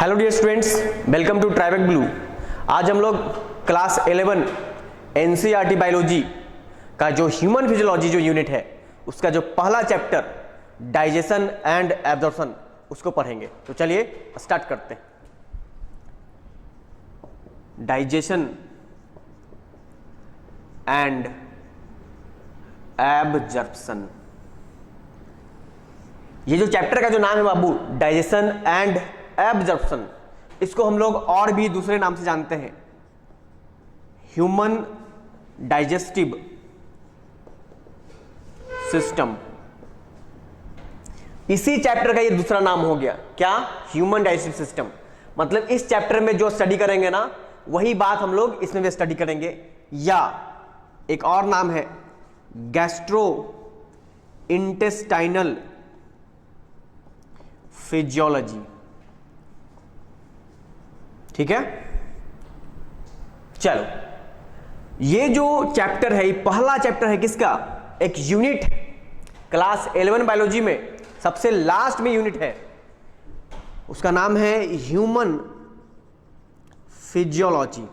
Hello dear students, welcome to Tribeca blue. आज हम लोग क्लास 11 एनसीईआरटी बायोलॉजी का जो ह्यूमन फिजियोलॉजी जो यूनिट है उसका जो पहला चैप्टर डाइजेशन एंड एब्जॉर्प्शन उसको पढ़ेंगे। तो चलिए स्टार्ट करते हैं। डाइजेशन एंड एब्जॉर्प्शन, ये जो चैप्टर का जो नाम है बाबू, डाइजेशन एंड एब्जॉर्प्शन, इसको हम लोग और भी दूसरे नाम से जानते हैं, ह्यूमन डाइजेस्टिव सिस्टम। इसी चैप्टर का ये दूसरा नाम हो गया, क्या? Human digestive system. मतलब इस चैप्टर में जो स्टडी करेंगे ना वही बात हम लोग इसमें भी स्टडी करेंगे, या एक और नाम है गैस्ट्रो इंटेस्टाइनल फिजियोलॉजी। ठीक है, चलो ये जो चैप्टर है, ये पहला चैप्टर है किसका? एक यूनिट क्लास 11 बायोलॉजी में सबसे लास्ट में यूनिट है, उसका नाम है ह्यूमन फिजियोलॉजी।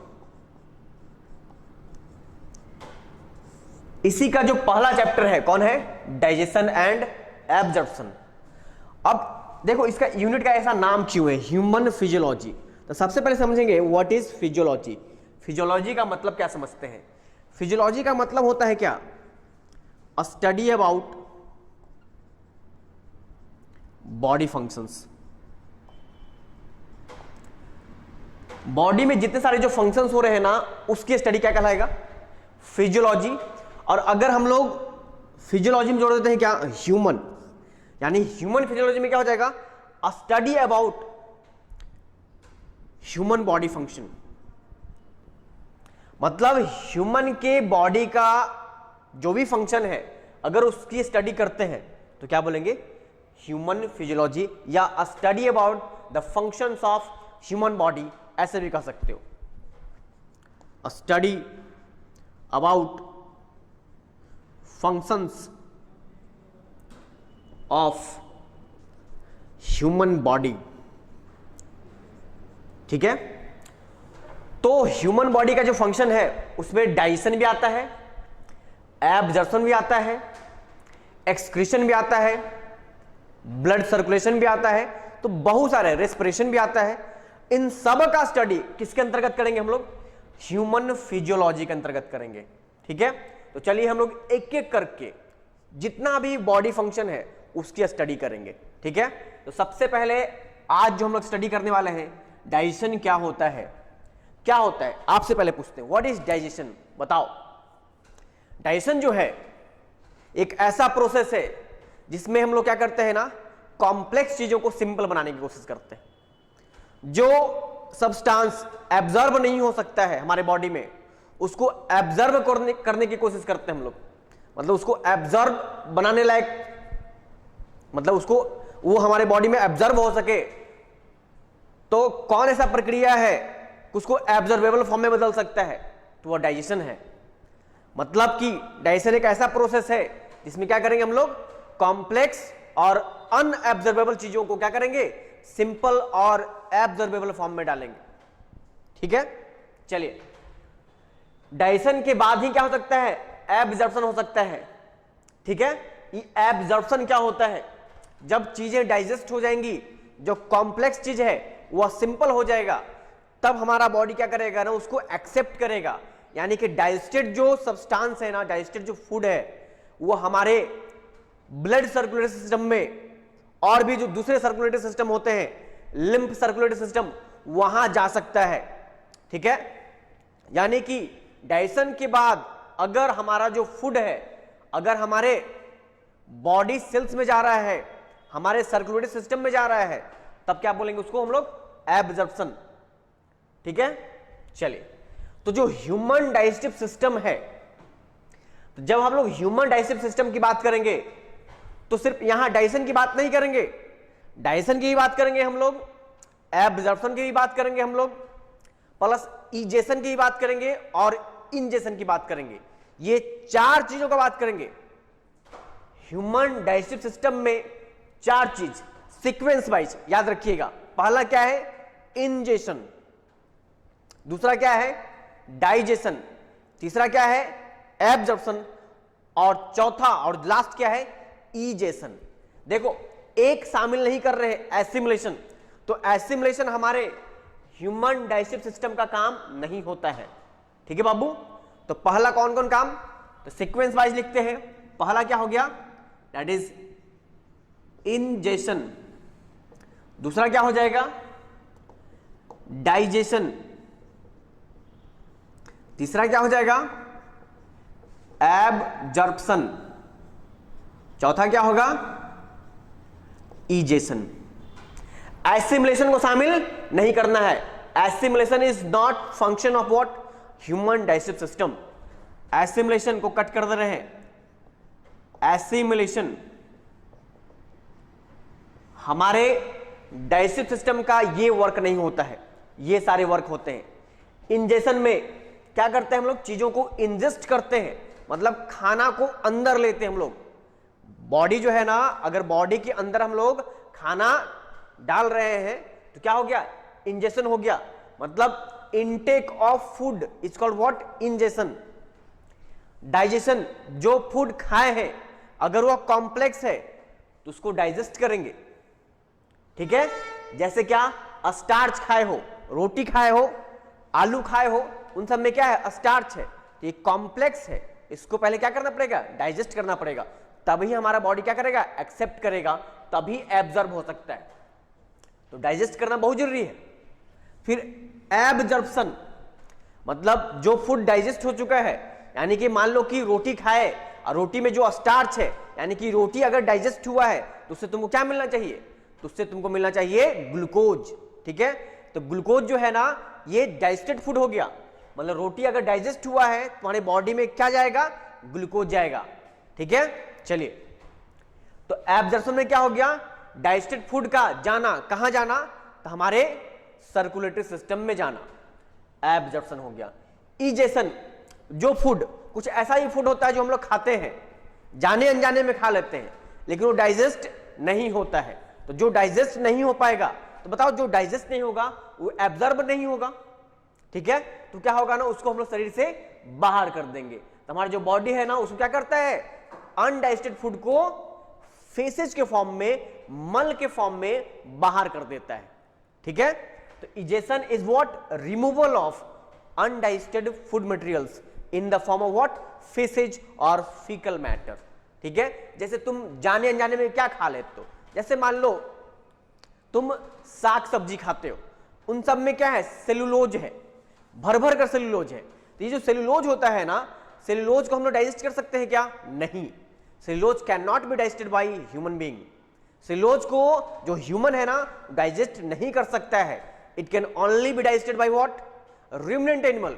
इसी का जो पहला चैप्टर है कौन है? Digestion and absorption. अब देखो इसका यूनिट का ऐसा नाम क्यों है, ह्यूमन फिजियोलॉजी। तो सबसे पहले समझेंगे व्हाट इज फिजियोलॉजी। फिजियोलॉजी का मतलब क्या समझते हैं? फिजियोलॉजी का मतलब होता है क्या? अ study about body functions. Body में जितने सारे जो फंक्शंस हो रहे हैं ना उसकी स्टडी क्या कहलाएगा? फिजियोलॉजी। और अगर हम लोग फिजियोलॉजी में जोड़ देते हैं क्या? ह्यूमन, यानी ह्यूमन फिजियोलॉजी में क्या हो जाएगा? अ study about human body function. मतलब ह्यूमन के बॉडी का जो भी फंक्शन है अगर उसकी स्टडी करते हैं तो क्या बोलेंगे? ह्यूमन फिजियोलॉजी, या अ study about the functions of human body, ऐसे भी कह सकते हो। अ study about functions of human body. ठीक है, तो ह्यूमन बॉडी का जो फंक्शन है उसमें डाइजेशन भी आता है, एब्जॉर्प्शन भी आता है, एक्सक्रीशन भी आता है, ब्लड सर्कुलेशन भी आता है, तो बहुत सारे, रेस्पिरेशन भी आता है। इन सब का स्टडी किसके अंतर्गत करेंगे हम लोग? ह्यूमन फिजियोलॉजी के अंतर्गत करेंगे। ठीक है, तो चलिए हम लोग एक एक करके जितना भी बॉडी फंक्शन है उसकी स्टडी करेंगे। ठीक है, तो सबसे पहले आज जो हम लोग स्टडी करने वाले हैं, डाइजेशन क्या होता है। क्या होता है आपसे पहले पूछते हैं, व्हाट इज डाइजेशन, बताओ। डाइजेशन जो है एक ऐसा प्रोसेस है जिसमें हम लोग क्या करते हैं ना, कॉम्प्लेक्स चीजों को सिंपल बनाने की कोशिश करते हैं। जो सब्सटेंस एब्जॉर्ब नहीं हो सकता है हमारे बॉडी में उसको एब्जॉर्ब करने की कोशिश करते हैं हम लोग। मतलब उसको एब्जॉर्ब बनाने लायक, मतलब उसको वो हमारे बॉडी में एब्जॉर्ब हो सके। तो कौन ऐसा प्रक्रिया है उसको एब्जॉर्बेबल फॉर्म में बदल सकता है? तो वो डाइजेशन है। मतलब कि डाइजेशन एक ऐसा प्रोसेस है जिसमें क्या करेंगे हम लोग, कॉम्प्लेक्स और अनएब्जॉर्बेबल चीजों को क्या करेंगे, सिंपल और एब्जॉर्बेबल फॉर्म में डालेंगे। ठीक है, चलिए डाइजेशन के बाद ही क्या हो सकता है? एब्जॉर्प्शन हो सकता है। ठीक है, ये एब्जॉर्प्शन क्या होता है? जब चीजें डाइजेस्ट हो जाएंगी, जो कॉम्प्लेक्स चीज है वह सिंपल हो जाएगा, तब हमारा बॉडी क्या करेगा ना, उसको एक्सेप्ट करेगा। यानी कि डाइजेस्टेड जो सब्सटेंस है ना, डाइजेस्टेड जो फूड है वो हमारे ब्लड सर्कुलेटरी सिस्टम में और भी जो दूसरे सर्कुलेटरी सिस्टम होते हैं, लिम्फ सर्कुलेटरी सिस्टम, वहां जा सकता है। ठीक है, यानी कि डाइजेशन के बाद अगर हमारा जो फूड है अगर हमारे बॉडी सेल्स में जा रहा है, हमारे सर्कुलेटरी सिस्टम में जा रहा है, तब क्या बोलेंगे उसको हम लोग? एब्जॉर्प्शन। ठीक है, चलिए तो जो ह्यूमन डाइजेस्टिव सिस्टम है, तो जब हम लोग ह्यूमन डाइजेस्टिव सिस्टम की बात करेंगे तो सिर्फ यहां डाइजेशन की बात नहीं करेंगे, डाइजेशन की भी बात करेंगे हम लोग, एब्जॉर्प्शन की भी बात करेंगे हम लोग, प्लस इजेशन की भी बात करेंगे और इंजेशन की बात करेंगे। ये चार चीजों का बात करेंगे। ह्यूमन डाइजेस्टिव सिस्टम में चार चीज सीक्वेंस वाइज याद रखिएगा। पहला क्या है? इंजेशन, दूसरा क्या है डाइजेशन, तीसरा क्या है एब्जॉर्प्शन, और चौथा और लास्ट क्या है इजेशन। देखो एक शामिल नहीं कर रहे एसिमुलेशन, तो एसिमुलेशन हमारे ह्यूमन डाइजेस्टिव सिस्टम का काम नहीं होता है। ठीक है बाबू, तो पहला कौन कौन काम, तो सीक्वेंस वाइज लिखते हैं। पहला क्या हो गया, दैट इज इंजेशन, दूसरा क्या हो जाएगा डाइजेशन, तीसरा क्या हो जाएगा एब्जॉर्प्शन, चौथा क्या होगा इजेशन। एसिमुलेशन को शामिल नहीं करना है। Assimilation is not function of what human digestive system. Assimilation को कट कर दे रहे हैं। एसिमुलेशन हमारे डाइजेस्टिव सिस्टम का ये वर्क नहीं होता है, ये सारे वर्क होते हैं। इंजेशन में क्या करते हैं हम लोग, चीजों को इंजेस्ट करते हैं, मतलब खाना को अंदर लेते हैं हम लोग। बॉडी जो है ना, अगर बॉडी के अंदर हम लोग खाना डाल रहे हैं तो क्या हो गया इंजेशन हो गया, मतलब intake of food is called what ingestion. Digestion, जो फूड खाए हैं अगर वो कॉम्प्लेक्स है तो उसको डाइजेस्ट करेंगे। ठीक है, जैसे क्या स्टार्च खाए हो, रोटी खाए हो, आलू खाए हो, उन सब में क्या है स्टार्च है, तो ये कॉम्प्लेक्स है, इसको पहले क्या करना पड़ेगा डाइजेस्ट करना पड़ेगा, तभी हमारा बॉडी क्या करेगा एक्सेप्ट करेगा, तभी एब्जॉर्ब हो सकता है। तो डाइजेस्ट करना बहुत जरूरी है। फिर एब्जॉर्प्शन, मतलब जो फूड डाइजेस्ट हो चुका है, यानी कि मान लो कि रोटी खाए और रोटी में जो स्टार्च है, यानी कि रोटी अगर डाइजेस्ट हुआ है तो उससे तुमको क्या मिलना चाहिए, तो उससे तुमको मिलना चाहिए ग्लूकोज। ठीक है, तो ग्लूकोज जो है ना ये डाइजेस्टेड फूड हो गया, मतलब रोटी अगर डाइजेस्ट हुआ है तुम्हारे बॉडी में क्या जाएगा ग्लूकोज जाएगा। ठीक है, चलिए, तो एब्जॉर्प्शन में क्या हो गया डाइजेस्टेड फूड का जाना, कहां जाना, तो हमारे सर्कुलेटरी सिस्टम में जाना, एब्जॉर्प्शन हो गया। इजेशन, जो फूड कुछ ऐसा ही फूड होता है जो हम लोग खाते हैं, जाने अनजाने में खा लेते हैं, लेकिन वो डाइजेस्ट नहीं होता है, तो जो डाइजेस्ट नहीं हो पाएगा, तो बताओ जो डाइजेस्ट नहीं होगा वो एब्जॉर्ब नहीं होगा। ठीक है, तो क्या होगा ना उसको हम लोग शरीर से बाहर कर देंगे। तो हमारी जो बॉडी है ना उसको क्या करता है अनडाइजेस्टेड फूड को फेसेज के फॉर्म में, मल के फॉर्म में बाहर कर देता है। ठीक है, तो egestion is what removal of undigested food materials in the form of what faces और फीकल मैटर। ठीक है, जैसे तुम जाने अनजाने में क्या खा लेते हो, जैसे मान लो तुम साग सब्जी खाते हो, उन सब में क्या है सेलुलोज है, भर भर कर सेलुलोज है। तो ये जो सेलुलोज होता है ना, सेलुलोज को हम लोग डाइजेस्ट कर सकते हैं क्या, नहीं, cellulose can not be digested by human being. Cellulose को जो ह्यूमन है ना डाइजेस्ट नहीं कर सकता है, it can only be digested by what ruminant animal.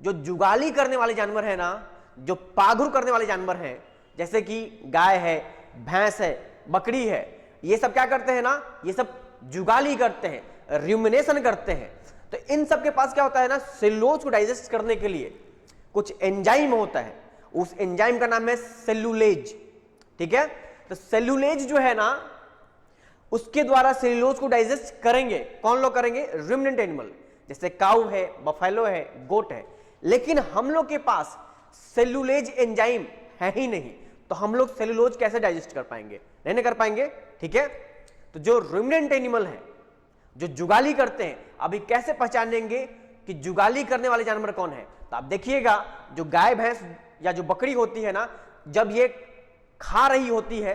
जो जुगाली करने वाले जानवर है ना, जो पागुर करने वाले जानवर हैं, जैसे कि गाय है, भैंस है, बकरी है, ये सब क्या करते हैं ना, ये सब जुगाली करते हैं, र्यूमिनेशन करते हैं। तो इन सब के पास क्या होता है ना, सेलुलोज को डाइजेस्ट करने के लिए कुछ एंजाइम होता है, उस एंजाइम का नाम है सेलुलेज। ठीक है, तो सेलुलेज जो है ना उसके द्वारा सेलुलोज को डाइजेस्ट करेंगे, कौन लोग करेंगे रुमिनेंट एनिमल, जैसे काऊ है, बफेलो है, गोट है। लेकिन हम लोग के पास सेलुलेज एंजाइम है ही नहीं, तो हम लोग सेलुलोज कैसे डाइजेस्ट कर पाएंगे, नहीं कर पाएंगे। ठीक है, तो जो रुमिनेंट एनिमल है, जो जुगाली करते हैं, अभी कैसे पहचानेंगे कि जुगाली करने वाले जानवर कौन है, तो आप देखिएगा जो गाय भैंस या जो बकरी होती है ना, जब ये खा रही होती है,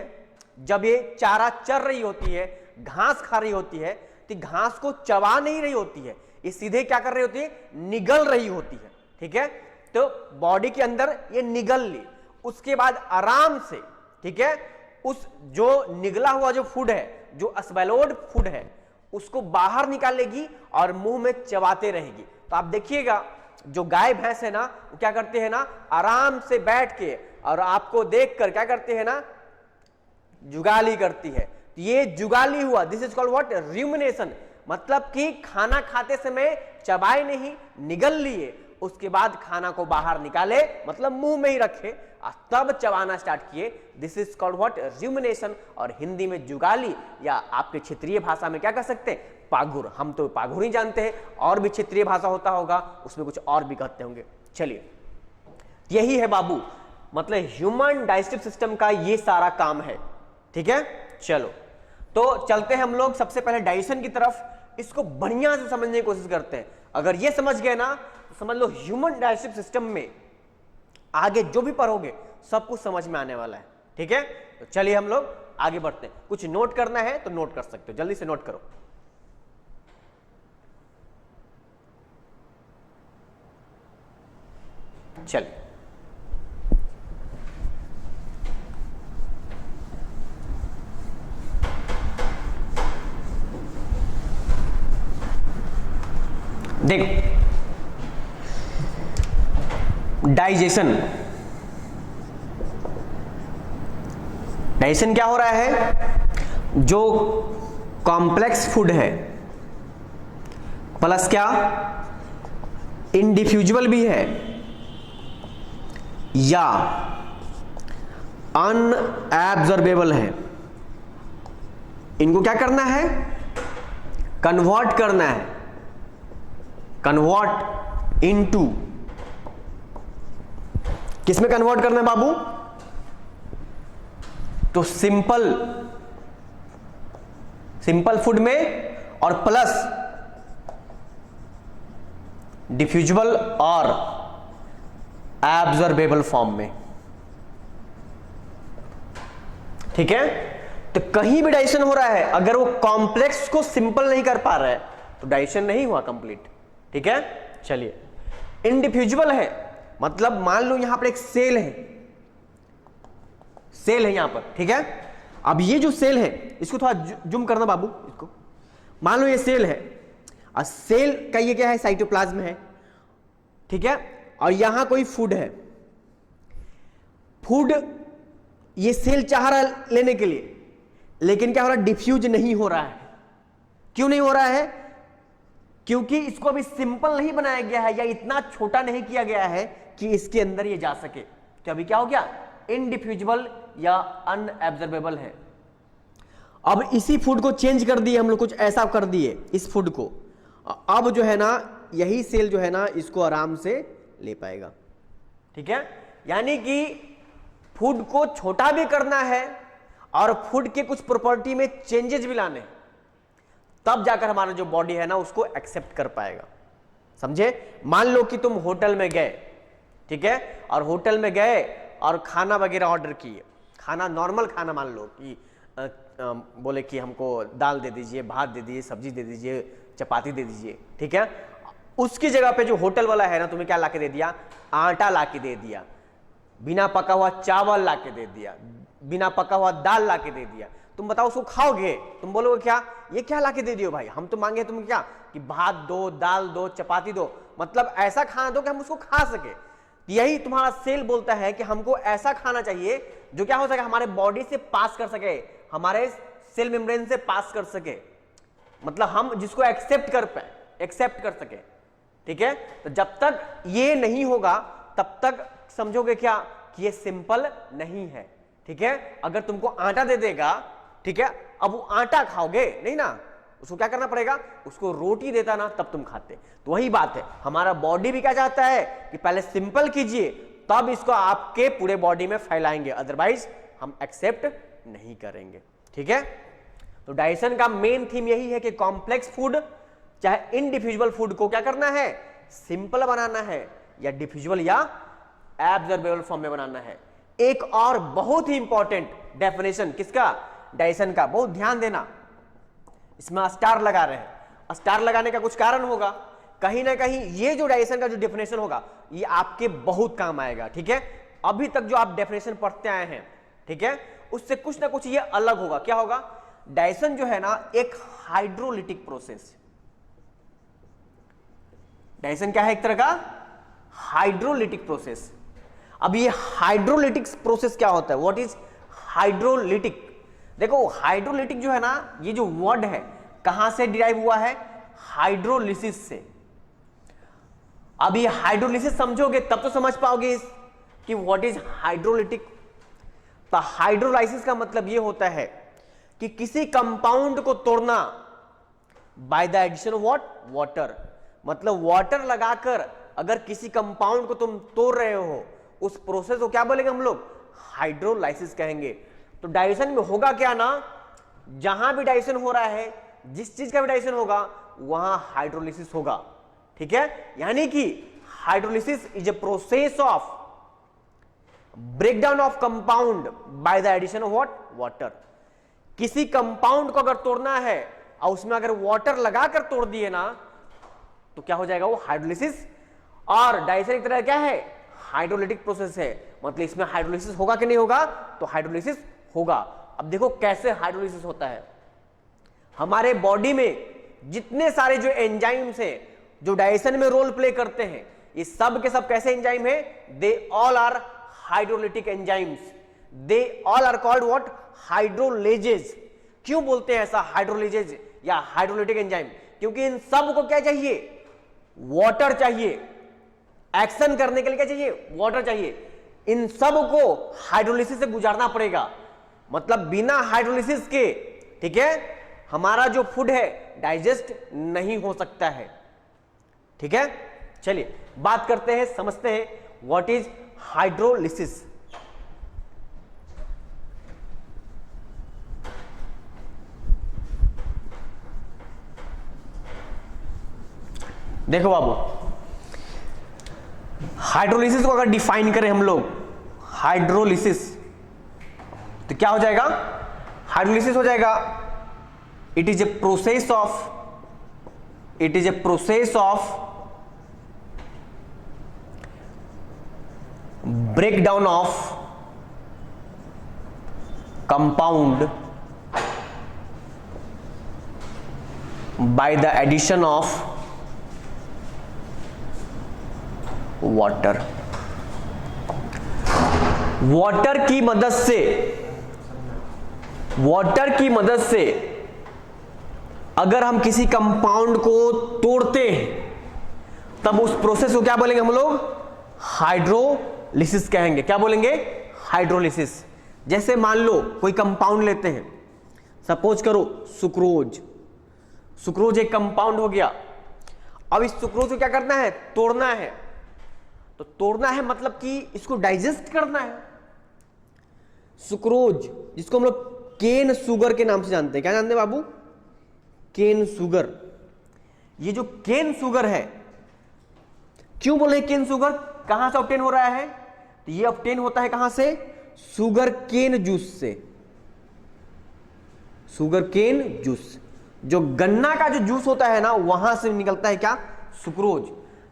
जब ये चारा चर रही होती है, घास खा रही होती है, तो घास को चबा नहीं रही होती है, ये सीधे क्या कर रही होती है निगल रही होती है। ठीक है, तो बॉडी के अंदर ये निगल ली, उसके बाद आराम से, ठीक है, उस जो निगला हुआ जो फूड है, जो अस्वैलोड फूड है, उसको बाहर निकालेगी और मुंह में चबाते रहेगी। तो आप देखिएगा जो गाय भैंस है ना वो क्या करते हैं ना, आराम से बैठ के और आपको देखकर क्या करते हैं ना, जुगाली करती है। तो ये जुगाली हुआ, this is called what rumination, मतलब कि खाना खाते समय चबाए नहीं, निगल लिए, उसके बाद खाना को बाहर निकाले, मतलब मुंह में ही रखे, तब चबाना स्टार्ट किए, this is called what rumination, और हिंदी में जुगाली, या आपके क्षेत्रीय भाषा में क्या कह सकते हैं पागुर, हम तो पागुर ही जानते हैं, और भी क्षेत्रीय भाषा होता होगा, उसमें कुछ और भी कहते होंगे। चलिए, यही है बाबू, मतलब ह्यूमन डाइजेस्टिव सिस्टम का ये सारा काम है। ठीक है, चलो तो चलते हैं हम लोग सबसे पहले डाइजेशन की तरफ। इसको बढ़िया से समझने की कोशिश करते हैं। अगर ये समझ गए ना तो समझ लो ह्यूमन डाइजेस्टिव सिस्टम में आगे जो भी पढ़ोगे सब कुछ समझ में आने वाला है। ठीक है, तो चलिए हम लोग आगे बढ़ते हैं। कुछ नोट करना है तो नोट कर सकते हो, जल्दी से नोट करो। चलिए, देखो डाइजेशन, डाइजेशन क्या हो रहा है, जो कॉम्प्लेक्स फूड है प्लस क्या इनडिफ्यूजिबल भी है या अनएब्जॉर्बेबल है, इनको क्या करना है, कन्वर्ट करना है, कन्वर्ट इनटू, किसमें कन्वर्ट करना है बाबू, तो सिंपल फूड में और प्लस डिफ्यूजिबल और एब्जॉर्बेबल फॉर्म में। ठीक है, तो कहीं भी डाइजेशन हो रहा है, अगर वो कॉम्प्लेक्स को सिंपल नहीं कर पा रहा है तो डाइजेशन नहीं हुआ कंप्लीट। ठीक है, चलिए, इनडिफ्यूजिबल है मतलब मान लो यहां पर एक सेल है, सेल है यहां पर। ठीक है, अब ये जो सेल है इसको थोड़ा जूम करना बाबू, इसको मान लो ये सेल है, और सेल का ये क्या है, साइटोप्लाज्म है। ठीक है, और यहां कोई फूड है, फूड ये सेल चाह रहा है लेने के लिए, लेकिन क्या हो रहा है, डिफ्यूज नहीं हो रहा है। क्यों नहीं हो रहा है, क्योंकि इसको अभी सिंपल नहीं बनाया गया है या इतना छोटा नहीं किया गया है कि इसके अंदर ये जा सके। तो अभी क्या हो गया, इनडिफ्यूजिबल या अनएब्जॉर्बेबल है। अब इसी फूड को चेंज कर दिए हम लोग, कुछ ऐसा कर दिए इस फूड को, अब जो है ना यही सेल जो है ना इसको आराम से ले पाएगा। ठीक है, यानी कि फूड को छोटा भी करना है और फूड के कुछ प्रॉपर्टी में चेंजेस भी लाने हैं, तब जाकर हमारा जो बॉडी है ना उसको एक्सेप्ट कर पाएगा। समझे, मान लो कि तुम होटल में गए, ठीक है, और होटल में गए और खाना वगैरह ऑर्डर किए, खाना नॉर्मल खाना, मान लो कि बोले कि हमको दाल दे दीजिए, भात दे दीजिए, सब्जी दे दीजिए, चपाती दे दीजिए। ठीक है, उसकी जगह पे जो होटल वाला है ना तुम्हें क्या लाके दे दिया, आटा लाके दे दिया, बिना पका हुआ चावल लाके दे दिया, बिना पका हुआ दाल लाके दे दिया। तुम बताओ उसको खाओगे, तुम बोलोगे क्या, ये क्या लाके दे दियो भाई, हम तो मांगे तुम क्या कि भात दो, दाल दो, चपाती दो, मतलब ऐसा खाना दो कि हम उसको खा सके। यही तुम्हारा सेल बोलता है कि हमको ऐसा खाना चाहिए जो क्या हो सके, हमारे बॉडी से पास कर सके, हमारे सेल मेम्ब्रेन से पास कर सके, मतलब हम जिसको एक्सेप्ट कर सके। ठीक है, तो जब तक ये नहीं होगा तब तक समझोगे क्या कि ये सिंपल नहीं है। ठीक है, अगर तुमको आटा दे देगा, ठीक है, अब वो आटा खाओगे नहीं ना, उसको क्या करना पड़ेगा, उसको रोटी देता ना तब तुम खाते। तो वही बात है, हमारा बॉडी भी क्या चाहता है कि पहले सिंपल कीजिए तब इसको आपके पूरे बॉडी में फैलाएंगे, अदरवाइज हम एक्सेप्ट नहीं करेंगे। ठीक है, तो डाइजेशन का मेन थीम यही है कि कॉम्प्लेक्स फूड चाहे इनडिफ्यूजिबल फूड को क्या करना है, सिंपल बनाना है या डिफ्यूजिबल या एब्जॉर्बेबल फॉर्म में बनाना है। एक और बहुत ही इंपॉर्टेंट डेफिनेशन किसका, डाइजेशन का, बहुत ध्यान देना, इसमें स्टार लगा रहे हैं। स्टार लगाने का कुछ कारण होगा, कहीं ना कहीं ये जो डाइजेशन का जो डेफिनेशन होगा ये आपके बहुत काम आएगा। ठीक है, अभी तक जो आप डेफिनेशन पढ़ते आए हैं, ठीक है, उससे कुछ ना कुछ ये अलग होगा। क्या होगा, डाइजेशन जो है ना एक हाइड्रोलिटिक प्रोसेस, डाइजेशन क्या है, एक तरह का हाइड्रोलिटिक प्रोसेस। अब ये हाइड्रोलिटिक प्रोसेस क्या होता है, व्हाट इज हाइड्रोलिटिक। देखो हाइड्रोलिटिक जो है ना, ये जो वर्ड है कहां से डिराइव हुआ है, हाइड्रोलिसिस से। अब ये हाइड्रोलिसिस समझोगे तब तो समझ पाओगे कि व्हाट इज हाइड्रोलिटिक। तो हाइड्रोलाइसिस का मतलब ये होता है कि किसी कंपाउंड को तोड़ना by the addition of what, water. मतलब वाटर लगाकर अगर किसी कंपाउंड को तुम तोड़ रहे हो, उस प्रोसेस को क्या बोलेंगे हम लोग, हाइड्रोलाइसिस कहेंगे। तो डाइजेशन में होगा क्या ना, जहां भी डाइजेशन हो रहा है, जिस चीज का भी डाइजेशन होगा वहां हाइड्रोलिसिस होगा। ठीक है, यानी कि hydrolysis is a process of breakdown of compound by the addition of what, water. किसी कंपाउंड को अगर तोड़ना है और उसमें अगर वाटर लगाकर तोड़ दिए ना, तो क्या हो जाएगा, वो हाइड्रोलिसिस। और डाइजेशन एक तरह क्या है, हाइड्रोलिटिक प्रोसेस है। मतलब इसमें हाइड्रोलिसिस होगा कि नहीं होगा, तो हाइड्रोलिसिस होगा। अब देखो कैसे हाइड्रोलिसिस होता है। हमारे बॉडी में जितने सारे जो एंजाइम्स हैं जो डाइजेशन में रोल प्ले करते हैं, ये सब के सब कैसे एंजाइम है, they all are hydrolytic enzymes. They all are called what, hydrolases. क्यों बोलते हैं ऐसा, हाइड्रोलेजेस या हाइड्रोलिटिक एंजाइम, क्योंकि इन सब को क्या चाहिए, वाटर चाहिए। एक्शन करने के लिए क्या चाहिए, वाटर चाहिए। इन सब को हाइड्रोलिसिस से गुजारना पड़ेगा। मतलब बिना हाइड्रोलिसिस के, ठीक है, हमारा जो फूड है डाइजेस्ट नहीं हो सकता है। ठीक है, चलिए बात करते हैं, समझते हैं व्हाट इज हाइड्रोलिसिस। देखो बाबू, हाइड्रोलिसिस को अगर डिफाइन करें हम लोग, हाइड्रोलिसिस, तो क्या हो जाएगा, हाइड्रोलिसिस हो जाएगा, it is a process of breakdown of compound by the addition of water। Water की मदद से अगर हम किसी कंपाउंड को तोड़ते हैं, तब उस प्रोसेस को क्या बोलेंगे हम लोग, हाइड्रोलिसिस कहेंगे। क्या बोलेंगे, हाइड्रोलिसिस। जैसे मान लो कोई कंपाउंड लेते हैं, सपोज करो सुक्रोज। सुक्रोज एक कंपाउंड हो गया। अब इस सुक्रोज को क्या करना है, तोड़ना है। तो तोड़ना है मतलब कि इसको डाइजेस्ट करना है। सुक्रोज, जिसको हम लोग केन सुगर के नाम से जानते हैं, क्या जानते हैं बाबू, केन सुगर। ये जो केन सुगर है, क्यों बोले केन सुगर, कहां से ऑब्टेन हो रहा है, तो ये ऑब्टेन होता है कहां से, सुगर केन जूस से। सुगर केन जूस, जो गन्ना का जो जूस होता है ना, वहां से निकलता है क्या, सुक्रोज।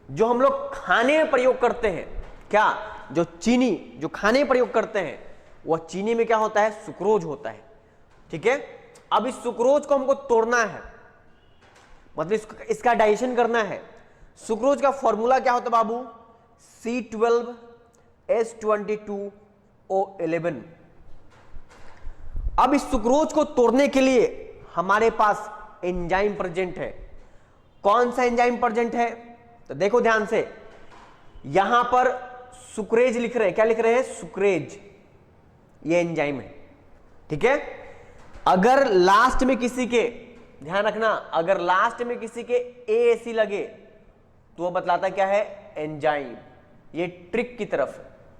जो हम लोग खाने में प्रयोग करते हैं, क्या, जो चीनी जो खाने में प्रयोग करते हैं, वह चीनी में क्या होता है, सुक्रोज होता है। ठीक है, अब इस सुक्रोज को हमको तोड़ना है, मतलब इसका डाइजेशन करना है। सुक्रोज का फॉर्मूला क्या होता है बाबू, C12H22O11। अब इस सुक्रोज को तोड़ने के लिए हमारे पास एंजाइम प्रेजेंट है। कौन सा एंजाइम प्रेजेंट है, तो देखो ध्यान से, यहां पर सुक्रेज लिख रहे हैं, क्या लिख रहे हैं, सुक्रेज, ये एंजाइम है। ठीक है, अगर लास्ट में किसी के, ध्यान रखना, अगर लास्ट में किसी के AAC लगे तो वो बतलाता क्या है, एंजाइम। ये ट्रिक की तरफ,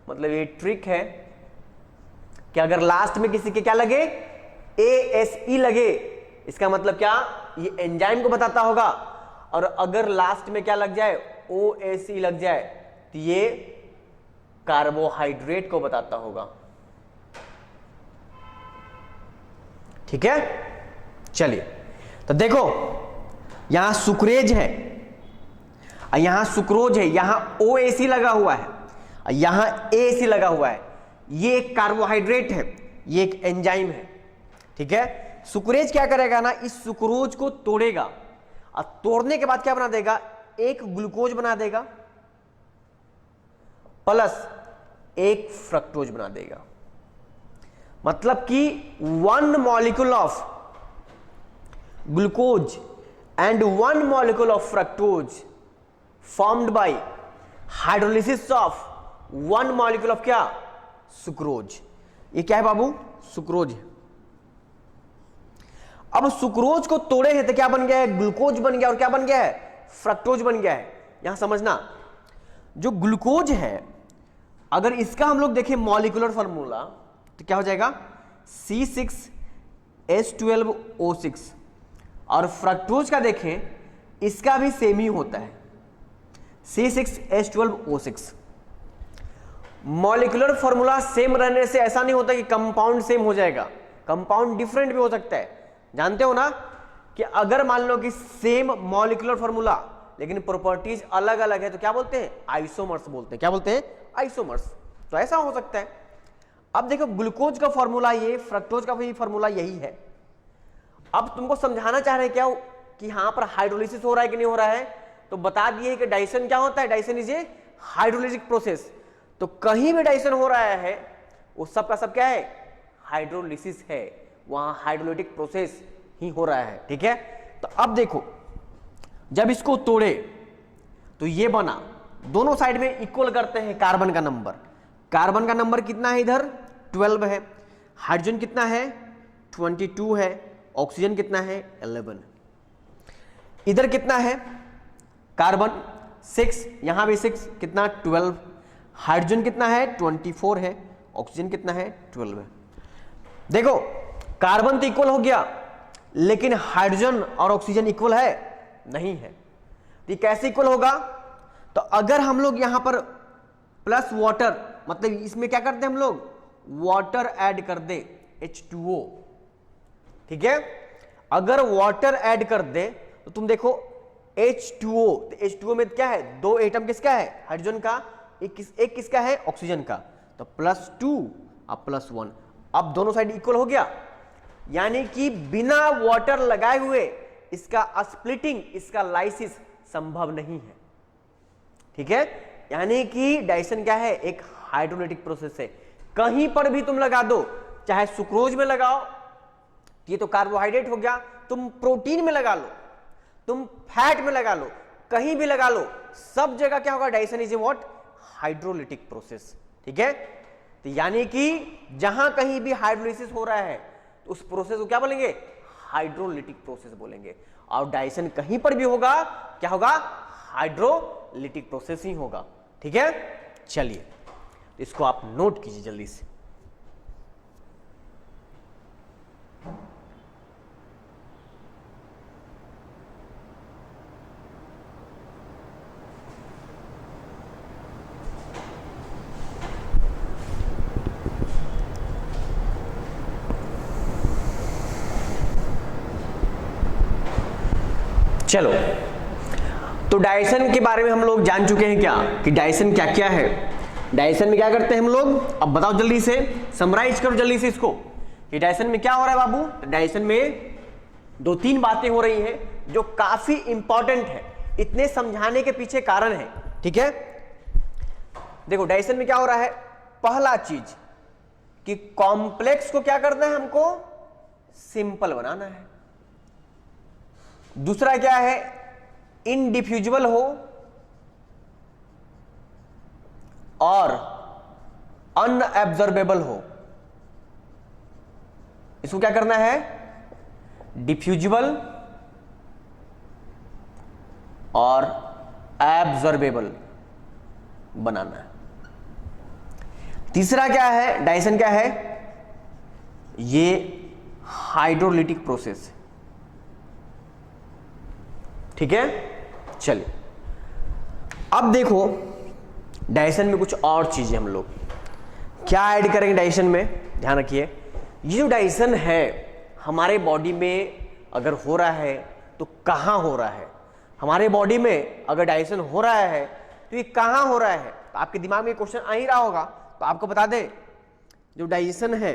मतलब ये ट्रिक है कि अगर लास्ट में किसी के क्या लगे, ASE लगे, इसका मतलब क्या, ये एंजाइम को बताता होगा। और अगर लास्ट में क्या लग जाए, OAC लग जाए, तो ये कार्बोहाइड्रेट को बताता होगा। ठीक है, चलिए, तो देखो यहां सुक्रेज है, यहां सुक्रोज है, यहां OAC लगा हुआ है, यहां AAC लगा हुआ है। ये एक कार्बोहाइड्रेट है, ये एक एंजाइम है। ठीक है, सुक्रेज क्या करेगा ना, इस सुक्रोज को तोड़ेगा, और तोड़ने के बाद क्या बना देगा, एक ग्लूकोज बना देगा प्लस एक फ्रक्टोज बना देगा। मतलब कि 1 molecule of glucose and 1 molecule of fructose formed by hydrolysis of 1 molecule of क्या, सुक्रोज। ये क्या है बाबू, सुक्रोज है। अब सुक्रोज को तोड़े हैं तो क्या बन गया है, ग्लूकोज बन गया, और क्या बन गया है, फ्रक्टोज बन गया है। यहां समझना, जो ग्लूकोज है अगर इसका हम लोग देखें मॉलिक्यूलर फार्मूला तो क्या हो जाएगा, C6H12O6, और फ्रक्टोज का देखें इसका भी सेम ही होता है, C6H12O6। मॉलिक्यूलर फार्मूला सेम रहने से ऐसा नहीं होता कि कंपाउंड सेम हो जाएगा, कंपाउंड डिफरेंट भी हो सकता है। जानते हो ना कि अगर मान लो कि सेम मॉलिक्यूलर फार्मूला लेकिन प्रॉपर्टीज अलग अलग है तो क्या बोलते हैं, आइसोमर्स बोलते हैं। क्या बोलते हैं, आइसोमर्स। तो ऐसा हो सकता है। अब देखो ग्लूकोज का फार्मूला ये, फ्रक्टोज का भी फार्मूला यही है। अब तुमको समझाना चाह रहे हैं क्या कि यहां पर हाइड्रोलिसिस हो रहा है कि नहीं हो रहा है, तो बता दिए कि डाइजेशन क्या होता है, डाइजेशन इज ए हाइड्रोलिसिक प्रोसेस। तो कहीं भी डाइजेशन हो रहा है वो सब का सब क्या है, हाइड्रोलिसिस है, वहां हाइड्रोलिटिक प्रोसेस ही हो रहा है। ठीक है, तो अब देखो जब इसको तोड़े तो ये बना, दोनों साइड में इक्वल करते हैं कार्बन का नंबर। कार्बन का नंबर कितना है, इधर 12 है, हाइड्रोजन कितना है 22 है, ऑक्सीजन कितना है 11, इधर कितना है कार्बन 6, यहां भी 6, कितना 12, हाइड्रोजन कितना है 24 है, ऑक्सीजन कितना है 12 है। देखो कार्बन तो इक्वल हो गया लेकिन हाइड्रोजन और ऑक्सीजन इक्वल है नहीं है। तो कैसे इक्वल होगा, तो अगर हम लोग यहां पर प्लस वाटर, मतलब इसमें क्या करते हैं हम लोग, वाटर ऐड कर दे H2O। ठीक है, अगर वाटर ऐड कर दे तो तुम देखो H2O, तो H2O में क्या है, दो एटम किसका है, हाइड्रोजन का, एक किसका है, ऑक्सीजन का, तो +2 और +1। अब दोनों साइड इक्वल हो गया, यानी कि बिना वाटर लगाए हुए इसका स्प्लिटिंग, इसका लाइसिस संभव नहीं है। ठीक है, यानी कि डाइजेशन क्या है, एक हाइड्रोलिटिक प्रोसेस है। कहीं पर भी तुम लगा दो, चाहे सुक्रोज में लगाओ, ये तो कार्बोहाइड्रेट हो गया, तुम प्रोटीन में लगा लो, तुम फैट में लगा लो, कहीं भी लगा लो, सब जगह क्या होगा, digestion is a what, hydrolytic process. ठीक है, तो यानी कि जहां कहीं भी हाइड्रोलिसिस हो रहा है तो उस प्रोसेस को क्या बोलेंगे, हाइड्रोलिटिक प्रोसेस बोलेंगे। और डाइजेशन कहीं पर भी होगा, क्या होगा, हाइड्रोलिटिक प्रोसेस ही होगा। ठीक है, चलिए तो इसको आप नोट कीजिए जल्दी से। चलो, तो डाइजेशन के बारे में हम लोग जान चुके हैं क्या कि डाइजेशन क्या क्या है। डाइजेशन में क्या करते हैं हम लोग, अब बताओ जल्दी से, समराइज करो जल्दी से इसको कि डाइजेशन में क्या हो रहा है बाबू। डाइजेशन में 2-3 बातें हो रही हैं जो काफी इंपॉर्टेंट है, इतने समझाने के पीछे कारण है। ठीक है, देखो डाइजेशन में क्या हो रहा है, पहला चीज कि कॉम्प्लेक्स को क्या करना है, हमको सिंपल बनाना है। दूसरा क्या है, इनडिफ्यूजिबल हो और अनएब्जॉर्बेबल हो। इसको क्या करना है, डिफ्यूजिबल और एब्जॉर्बेबल बनाना है। तीसरा क्या है, डाइजेशन क्या है, ये हाइड्रोलिटिक प्रोसेस है। ठीक है, चलिए अब देखो डाइजेशन में कुछ और चीजें हम लोग क्या ऐड करेंगे डाइजेशन में, ध्यान रखिए। ये जो डाइजेशन है हमारे बॉडी में अगर हो रहा है तो कहां हो रहा है, हमारे बॉडी में अगर डाइजेशन हो रहा है तो ये कहां हो रहा है। तो आपके दिमाग में क्वेश्चन आ ही रहा होगा, तो आपको बता दें जो डाइजेशन है,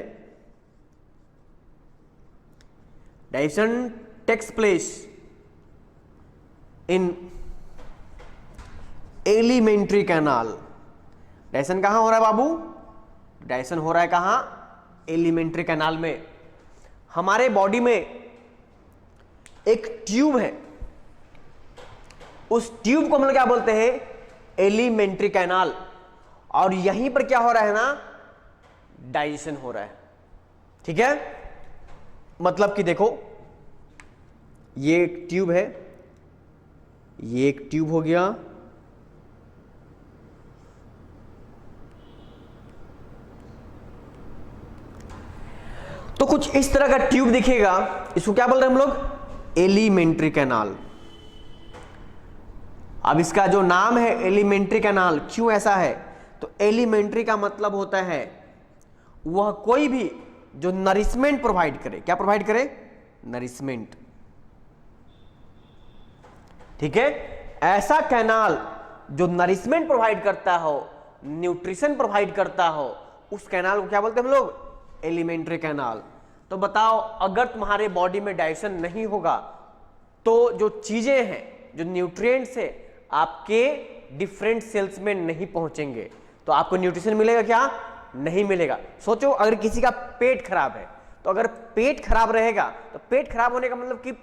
digestion takes place in alimentary canal. Digestion कहां हो रहा है बाबू, डाइजेशन हो रहा है कहां, एलिमेंट्री कैनाल में। हमारे बॉडी में एक ट्यूब है, उस ट्यूब को हम लोग क्या बोलते हैं, एलिमेंट्री कैनाल, और यहीं पर क्या हो रहा है ना, डाइजेशन हो रहा है। ठीक है, मतलब कि देखो ये एक ट्यूब है, ये एक ट्यूब हो गया, तो कुछ इस तरह का ट्यूब दिखेगा, इसको क्या बोल रहे हैं हम लोग? Alimentary canal. अब इसका जो नाम है एलिमेंट्री कैनाल, क्यों ऐसा है? तो एलिमेंट्री का मतलब होता है वह कोई भी जो नरिशमेंट प्रोवाइड करे। क्या प्रोवाइड करे? नरिशमेंट। ठीक है, ऐसा कैनाल जो नरिशमेंट प्रोवाइड करता हो, न्यूट्रिशन प्रोवाइड करता हो, उस कैनाल को क्या बोलते हैं हम लोग? Alimentary canal. तो बताओ, अगर तुम्हारे बॉडी में डाइजेशन नहीं होगा तो जो चीजें हैं, जो न्यूट्रिएंट्स है, आपके डिफरेंट सेल्स में नहीं पहुंचेंगे, तो आपको न्यूट्रिशन मिलेगा क्या? नहीं मिलेगा। सोचो, अगर किसी का पेट खराब है, तो अगर पेट खराब रहेगा तो पेट खराब होने का मतलब कि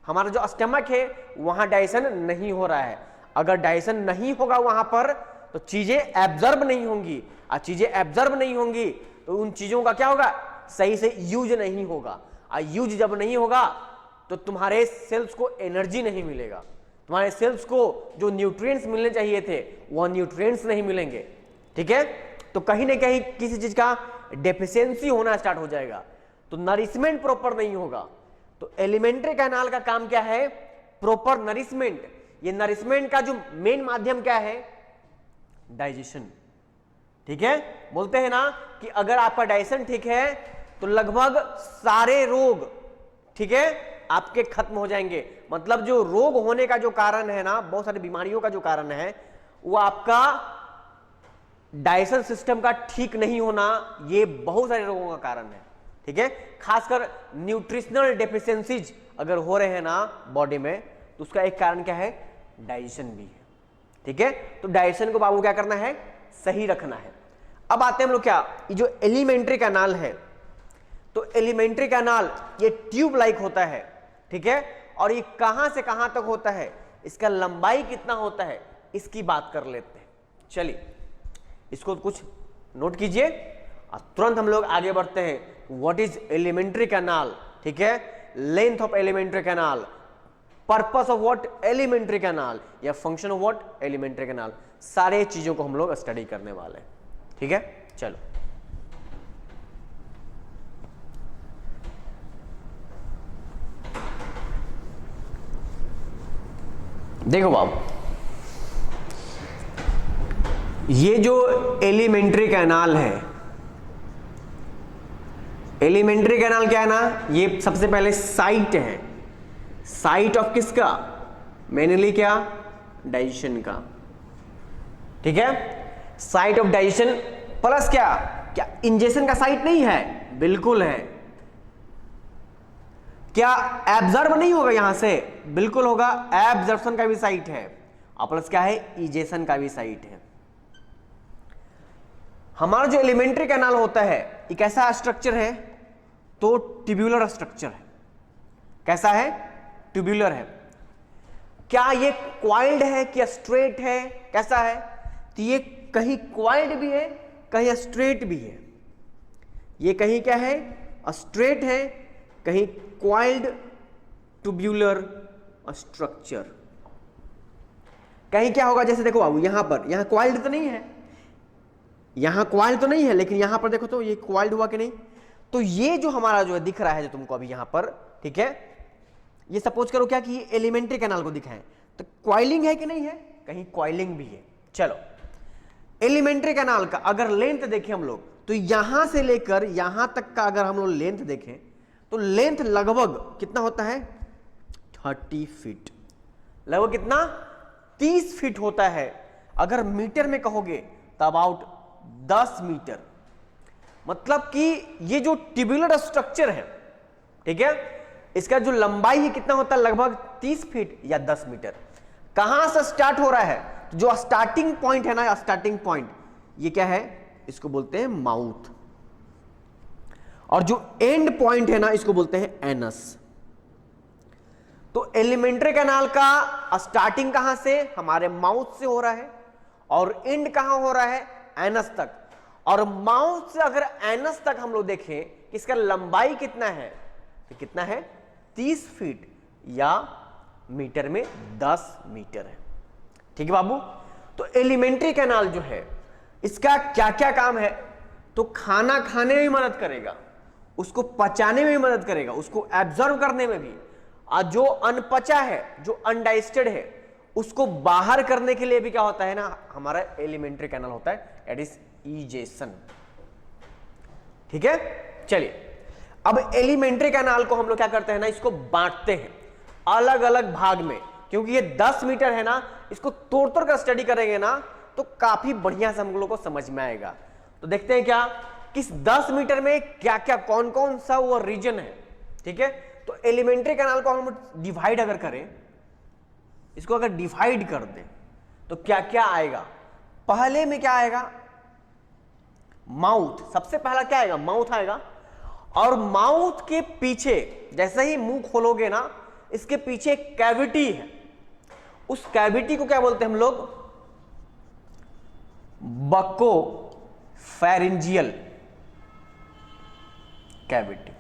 हमारा जो स्टमक है वहां डाइजेशन नहीं हो रहा है। अगर डाइजेशन नहीं होगा वहां पर तो चीजें एब्जॉर्ब नहीं होंगी, और चीजें एब्जॉर्ब नहीं होंगी तो उन चीजों का क्या होगा? सही से यूज नहीं होगा, और यूज जब नहीं होगा तो तुम्हारे सेल्स को एनर्जी नहीं मिलेगा, तुम्हारे सेल्स को जो न्यूट्रिएंट्स मिलने चाहिए थे वह न्यूट्रिएंट्स नहीं मिलेंगे। ठीक है, तो कहीं ना कहीं किसी चीज का डेफिशिएंसी होना स्टार्ट हो जाएगा, तो नरिशमेंट प्रॉपर नहीं होगा। तो एलिमेंट्री कैनाल का काम क्या है? Proper nourishment. ये नरिशमेंट का जो मेन माध्यम क्या है? डाइजेशन। ठीक है, बोलते हैं ना कि अगर आपका डाइजेशन ठीक है तो लगभग सारे रोग, ठीक है, आपके खत्म हो जाएंगे। मतलब जो रोग होने का जो कारण है ना, बहुत सारी बीमारियों का जो कारण है, वो आपका डाइजेशन सिस्टम का ठीक नहीं होना, ये बहुत सारे रोगों का कारण है। ठीक है, खासकर न्यूट्रिशनल डेफिशिएंसीज अगर हो रहे हैं ना बॉडी में, तो उसका एक कारण क्या है? डाइजेशन भी है। ठीक है, तो डाइजेशन को बाबू क्या करना है? सही रखना है। अब आते हैं हम लोग क्या, ये जो एलिमेंट्री कैनाल है, तो एलिमेंट्री कैनाल ये ट्यूब लाइक होता है। ठीक है, और ये कहां से कहां तक होता है, इसका लंबाई कितना होता है, इसकी बात कर लेते हैं। चलिए इसको कुछ नोट कीजिए और तुरंत हम लोग आगे बढ़ते हैं। What is alimentary canal? ठीक है, length of alimentary canal, purpose of what? Alimentary canal, या function of what? Alimentary canal. सारे चीजों को हम लोग स्टडी करने वाले हैं। ठीक है, चलो देखो बाबू, ये जो एलिमेंट्री कैनाल है, एलिमेंट्री कैनाल क्या है ना, ये सबसे पहले साइट है। साइट ऑफ किसका? मेनली क्या? डाइजेशन का। ठीक है, साइट ऑफ डाइजेशन प्लस क्या? क्या इंजेक्शन का साइट नहीं है? बिल्कुल है। क्या एब्जॉर्ब नहीं होगा यहां से? बिल्कुल होगा, एब्जॉर्प्शन का भी साइट है, और प्लस क्या है? इजेशन का भी साइट है। हमारा जो एलिमेंट्री कैनाल होता है ये कैसा स्ट्रक्चर है? तो ट्यूब्यूलर स्ट्रक्चर है। कैसा है? ट्यूब्यूलर है। क्या ये क्वाइल्ड है कि स्ट्रेट है? कैसा है? तो ये कहीं क्वाइल्ड भी है, कहीं स्ट्रेट भी है। ये कहीं क्या है? स्ट्रेट है, कहीं क्वाइल्ड ट्यूब्यूलर स्ट्रक्चर। कहीं क्या होगा? जैसे देखो बाबू, यहां पर, यहां क्वाइल्ड तो नहीं है, यहां क्वाइल्ड तो नहीं है, लेकिन यहां पर देखो तो ये क्वाइल्ड हुआ कि नहीं? तो ये जो हमारा जो है दिख रहा है जो तुमको अभी यहां पर, ठीक है, ये सपोज करो क्या कि ये एलिमेंट्री कैनाल को दिखाएं, तो क्वाइलिंग है कि नहीं है? कहीं क्वाइलिंग भी है। चलो, एलिमेंट्री कैनाल का अगर लेंथ देखें हम लोग, तो यहां से लेकर यहां तक का अगर हम लोग लेंथ देखें तो लेंथ लगभग कितना होता है? 30 फीट। लगभग कितना? 30 फीट होता है। अगर मीटर में कहोगे तो अबाउट 10 मीटर। मतलब कि ये जो ट्यूब्यूलर स्ट्रक्चर है, ठीक है, इसका जो लंबाई है कितना होता है? लगभग 30 फीट या 10 मीटर। कहां से स्टार्ट हो रहा है? जो स्टार्टिंग पॉइंट है ना, स्टार्टिंग पॉइंट, ये क्या है? इसको बोलते हैं माउथ, और जो एंड पॉइंट है ना, इसको बोलते हैं एनस। तो एलिमेंट्री कैनाल का स्टार्टिंग कहां से? हमारे माउथ से हो रहा है, और एंड कहां हो रहा है? एनस तक। और माउथ से अगर एनस तक हम लोग देखें कि इसका लंबाई कितना है, तो कितना है? 30 फीट। या मीटर में 10 मीटर है। ठीक है बाबू। तो एलिमेंट्री कैनाल जो है इसका क्या क्या काम है, तो खाना खाने में भी मदद करेगा, उसको पचाने में भी मदद करेगा, उसको एब्जॉर्ब करने में भी, और जो अनपचा है, जो अनडाइजेस्टेड है, उसको बाहर करने के लिए भी क्या होता है ना, हमारा एलिमेंट्री कैनाल होता है, दैट इज इजेशन। ठीक है। चलिए अब एलिमेंट्री कैनाल को हम लोग क्या करते हैं ना, इसको बांटते हैं अलग अलग भाग में, क्योंकि ये 10 मीटर है ना, इसको तोड़ तोड़ कर स्टडी करेंगे ना तो काफी बढ़िया से हम लोग को समझ में आएगा। तो देखते हैं क्या किस 10 मीटर में क्या क्या कौन कौन सा वो रीजन है। ठीक है। तो एलिमेंट्री कैनाल को हम डिवाइड अगर करें, इसको अगर डिवाइड कर दें तो क्या क्या आएगा। पहले में क्या आएगा, माउथ, सबसे पहला क्या आएगा, माउथ आएगा। और माउथ के पीछे जैसे ही मुंह खोलोगे ना, इसके पीछे एक कैविटी है, उस कैविटी को क्या बोलते हैं हम लोग, बको फेरिंजियल कैविटी।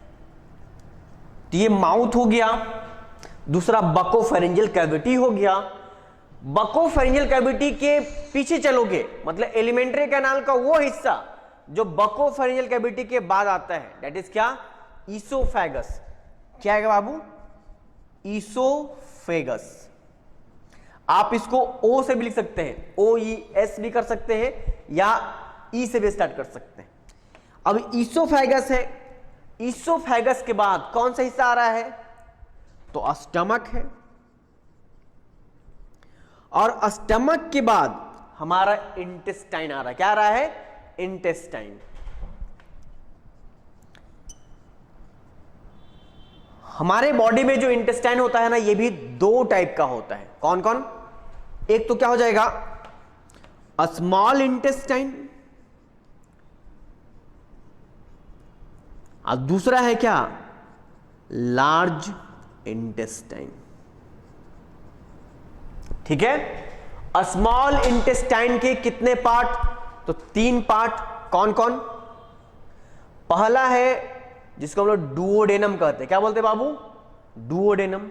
तो ये माउथ हो गया, दूसरा बको फेरिंजियल कैविटी हो गया। बको फेरिंजियल कैविटी के पीछे चलोगे, मतलब एलिमेंट्री कैनाल का वो हिस्सा जो बको फेरिंजियल कैविटी के बाद आता है, दैट इज क्या, ईसोफेगस। क्या है बाबू, ईसोफेगस। आप इसको ओ से भी लिख सकते हैं, OES भी कर सकते हैं, या ई से भी स्टार्ट कर सकते हैं। अब ईसोफेगस है, ईसोफेगस के बाद कौन सा हिस्सा आ रहा है, तो स्टमक है, और स्टमक के बाद हमारा इंटेस्टाइन आ रहा है। क्या आ रहा है, इंटेस्टाइन। हमारे बॉडी में जो इंटेस्टाइन होता है ना, ये भी 2 टाइप का होता है। कौन कौन, एक तो क्या हो जाएगा, स्मॉल इंटेस्टाइन, और दूसरा है क्या, लार्ज इंटेस्टाइन। ठीक है। स्मॉल इंटेस्टाइन के कितने पार्ट, तो 3 पार्ट। कौन कौन, पहला है जिसको हम लोग डुओडेनम कहते हैं। क्या बोलते हैं बाबू, डुओडेनम।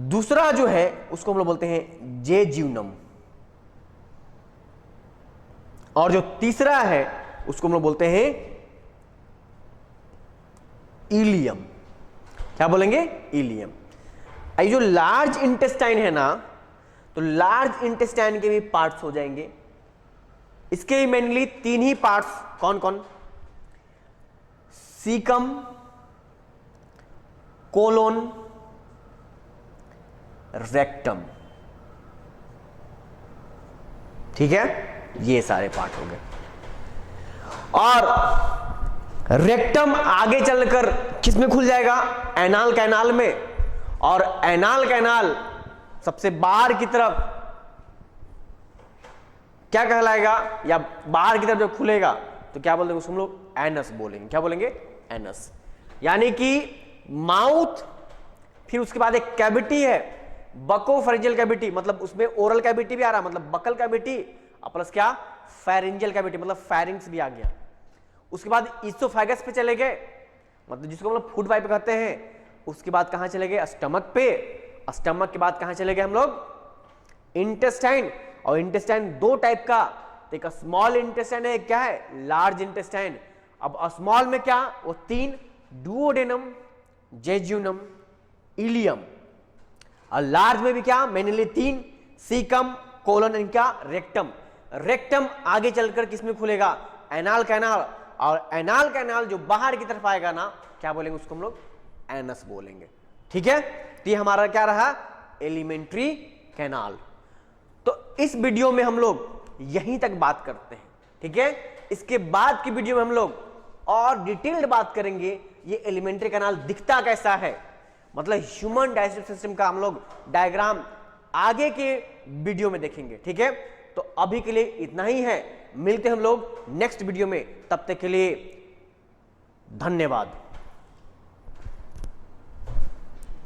दूसरा जो है उसको हम लोग बोलते हैं जेजुनम, और जो तीसरा है उसको हम लोग बोलते हैं इलियम। क्या बोलेंगे, इलियम। ये जो लार्ज इंटेस्टाइन है ना, तो लार्ज इंटेस्टाइन के भी पार्ट्स हो जाएंगे। इसके भी मेनली 3 ही पार्ट्स। कौन कौन, सीकम, कोलोन, रेक्टम। ठीक है, ये सारे पार्ट हो गए। और रेक्टम आगे चलकर किस में खुल जाएगा, एनाल कैनाल में। और एनाल कैनाल सबसे बाहर की तरफ क्या कहलाएगा, या बाहर की तरफ जब खुलेगा तो क्या बोलेंगे उसको हम लोग, एनस बोलेंगे। क्या बोलेंगे, एनस। यानी कि माउथ, फिर उसके बाद एक कैविटी है बको फेरिंजियल कैविटी, मतलब उसमें ओरल कैविटी भी आ रहा, मतलब बकल कैविटी, प्लस क्या, फेरिंजियल कैविटी, मतलब फेरिंग्स भी आ गया। उसके बाद ईसोफेगस पे चले गए, मतलब जिसको हम लोग फूड पाइप कहते हैं। उसके बाद कहां चले गए, स्टमक पे। स्टमक के बाद कहां चले गए हम लोग, इंटेस्टाइन। और इंटेस्टाइन 2 टाइप का, तो एक स्मॉल इंटेस्टाइन है, क्या है, लार्ज इंटेस्टाइन। अब स्मॉल में क्या, वो 3, डुओडेनम, जेजुनम, इलियम। और लार्ज में भी क्या, मेनली 3, सीकम, कोलन, इनका रेक्टम। रेक्टम आगे चलकर किसमें खुलेगा, एनाल कैनाल। और एनाल कैनाल जो बाहर की तरफ आएगा ना, क्या बोलेंगे उसको हम लोग, एनस बोलेंगे। ठीक है। तो ये हमारा क्या रहा, एलिमेंट्री कैनाल। तो इस वीडियो में हम लोग यहीं तक बात करते हैं। ठीक है। इसके बाद की वीडियो में हम लोग और डिटेल्ड बात करेंगे ये एलिमेंट्री कैनाल दिखता कैसा है, मतलब ह्यूमन डाइजेस्टिव सिस्टम का हम लोग डायग्राम आगे के वीडियो में देखेंगे। ठीक है। तो अभी के लिए इतना ही है, मिलते हैं हम लोग नेक्स्ट वीडियो में, तब तक के लिए धन्यवाद।